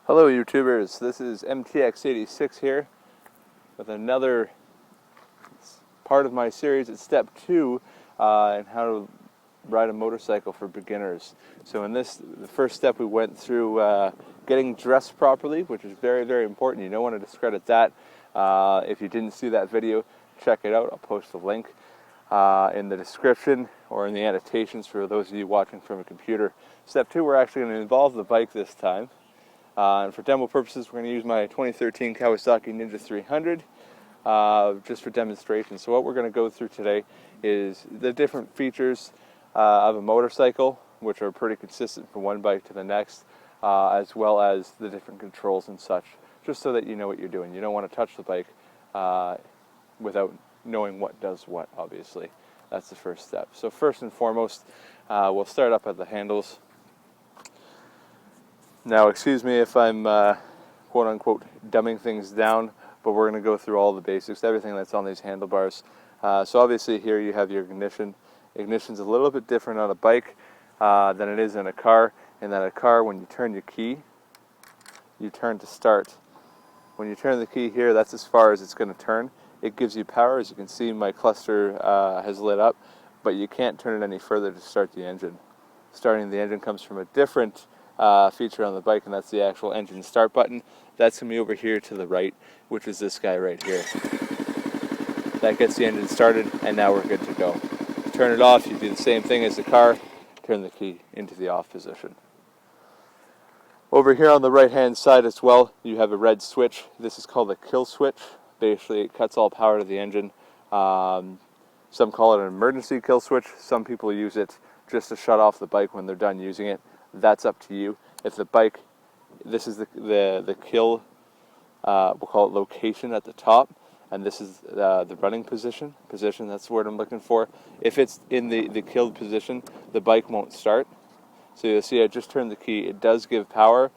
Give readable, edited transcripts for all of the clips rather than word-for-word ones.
Hello YouTubers, this is MTX86 here with another part of my series. It's step 2 in how to ride a motorcycle for beginners. So in the first step we went through getting dressed properly, which is very, very important. You don't want to discredit that. If you didn't see that video, check it out. I'll post the link in the description or in the annotations for those of you watching from a computer. Step 2, we're actually going to involve the bike this time. And for demo purposes, we're going to use my 2013 Kawasaki Ninja 300 just for demonstration. So what we're going to go through today is the different features of a motorcycle, which are pretty consistent from one bike to the next, as well as the different controls and such, just so that you know what you're doing. You don't want to touch the bike without knowing what does what, obviously. That's the first step. So first and foremost, we'll start up at the handles. Now, excuse me if I'm quote-unquote dumbing things down, but we're going to go through all the basics, everything that's on these handlebars. So obviously here you have your ignition. Ignition's a little bit different on a bike than it is in a car. In that a car, when you turn your key, you turn to start. When you turn the key here, that's as far as it's going to turn. It gives you power. As you can see, my cluster has lit up, but you can't turn it any further to start the engine. Starting the engine comes from a different feature on the bike, and that's the actual engine start button. That's going to be over here to the right, which is this guy right here. That gets the engine started, and now we're good to go. To turn it off, you do the same thing as the car. Turn the key into the off position. Over here on the right hand side as well, you have a red switch. This is called a kill switch. Basically, it cuts all power to the engine. Some call it an emergency kill switch. Some people use it just to shut off the bike when they're done using it. That's up to you. If the bike, this is the kill, we'll call it location at the top, and this is the running position, that's the word I'm looking for. If it's in the killed position, the bike won't start. So you'll see I just turned the key. It does give power.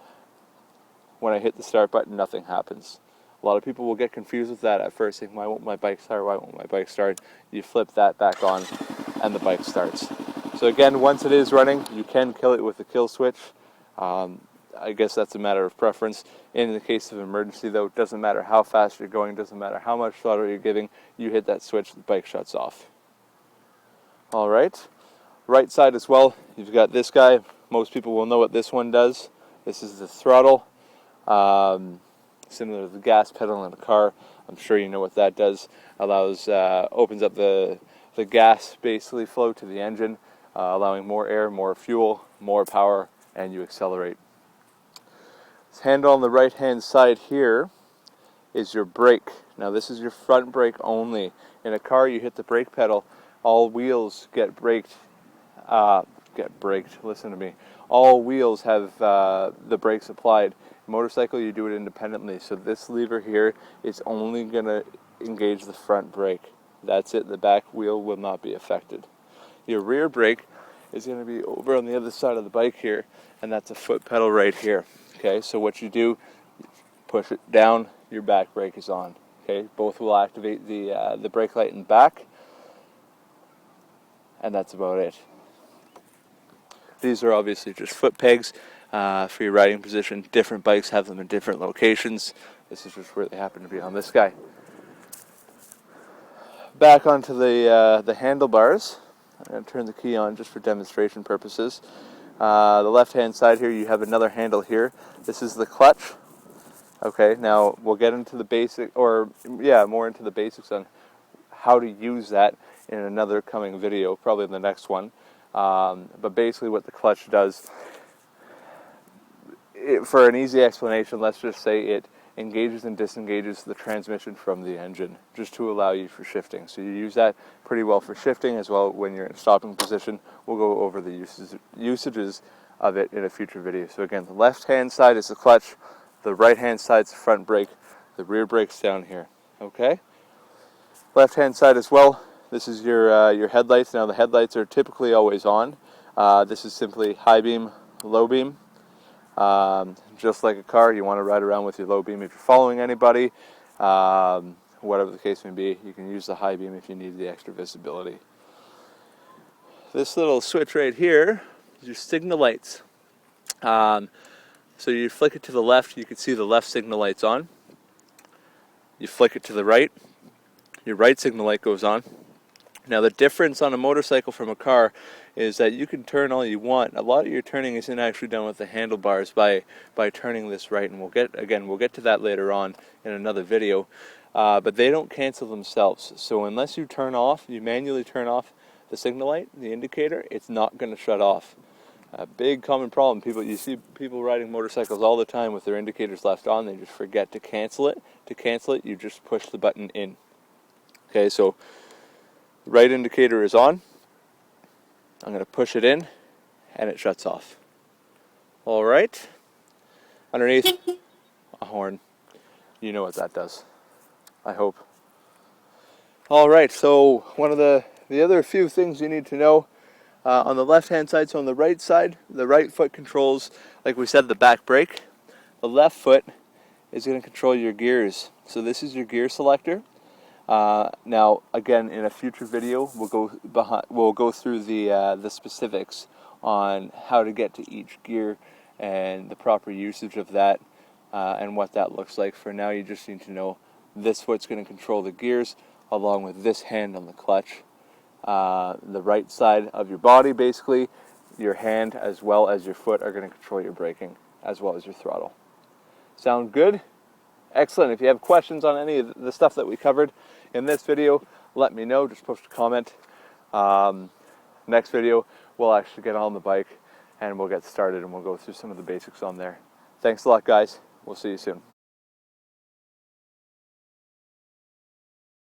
When I hit the start button, nothing happens. A lot of people will get confused with that at first, saying, why won't my bike start, why won't my bike start? You flip that back on, and the bike starts. So again, once it is running, you can kill it with the kill switch. I guess that's a matter of preference. In the case of emergency, though, it doesn't matter how fast you're going, doesn't matter how much throttle you're giving, you hit that switch, the bike shuts off. All right. Right side as well, you've got this guy. Most people will know what this one does. This is the throttle. Similar to the gas pedal in a car. I'm sure you know what that does. Opens up the gas basically flow to the engine, allowing more air, more fuel, more power, and you accelerate. This handle on the right hand side here is your brake. Now this is your front brake only. In a car, you hit the brake pedal, all wheels get braked. Listen to me. All wheels have the brakes applied. Motorcycle, you do it independently. So this lever here is only going to engage the front brake. That's it. The back wheel will not be affected. Your rear brake is going to be over on the other side of the bike here, and that's a foot pedal right here. Okay, so what you do, push it down, your back brake is on. Okay, both will activate the brake light in the back, and that's about it. These are obviously just foot pegs for your riding position. Different bikes have them in different locations. This is just where they happen to be on this guy. Back onto the handlebars. I'm going to turn the key on just for demonstration purposes. The left-hand side here, you have another handle here. This is the clutch. Okay, now we'll get into the more into the basics on how to use that in another coming video, probably in the next one. But basically what the clutch does, for an easy explanation, let's just say it engages and disengages the transmission from the engine, just to allow you for shifting. So you use that pretty well for shifting as well when you're in stopping position. We'll go over the usages of it in a future video. So again, the left-hand side is the clutch, the right-hand side is the front brake, the rear brake's down here. Okay? Left-hand side as well, this is your headlights. Now the headlights are typically always on. This is simply high beam, low beam. Just like a car, you want to ride around with your low beam if you're following anybody. Whatever the case may be, you can use the high beam if you need the extra visibility. This little switch right here is your signal lights. So you flick it to the left, you can see the left signal light's on. You flick it to the right, your right signal light goes on. Now the difference on a motorcycle from a car is that you can turn all you want. A lot of your turning isn't actually done with the handlebars by turning this right, and we'll get to that later on in another video. But they don't cancel themselves. So unless you manually turn off the signal light, the indicator, it's not going to shut off. A big common problem. You see people riding motorcycles all the time with their indicators left on. They just forget to cancel it. To cancel it, you just push the button in. Okay, so right indicator is on. I'm going to push it in, and it shuts off. All right. Underneath, a horn. You know what that does, I hope. All right, so one of the other few things you need to know, on the left-hand side, so on the right side, the right foot controls, like we said, the back brake. The left foot is going to control your gears. So this is your gear selector. Now, again, in a future video, we'll go through the specifics on how to get to each gear and the proper usage of that, and what that looks like. For now, you just need to know this foot's going to control the gears, along with this hand on the clutch. The right side of your body, basically, your hand as well as your foot are going to control your braking as well as your throttle. Sound good? Excellent. If you have questions on any of the stuff that we covered in this video, let me know. Just post a comment. Next video, we'll actually get on the bike and we'll get started and we'll go through some of the basics on there. Thanks a lot, guys. We'll see you soon.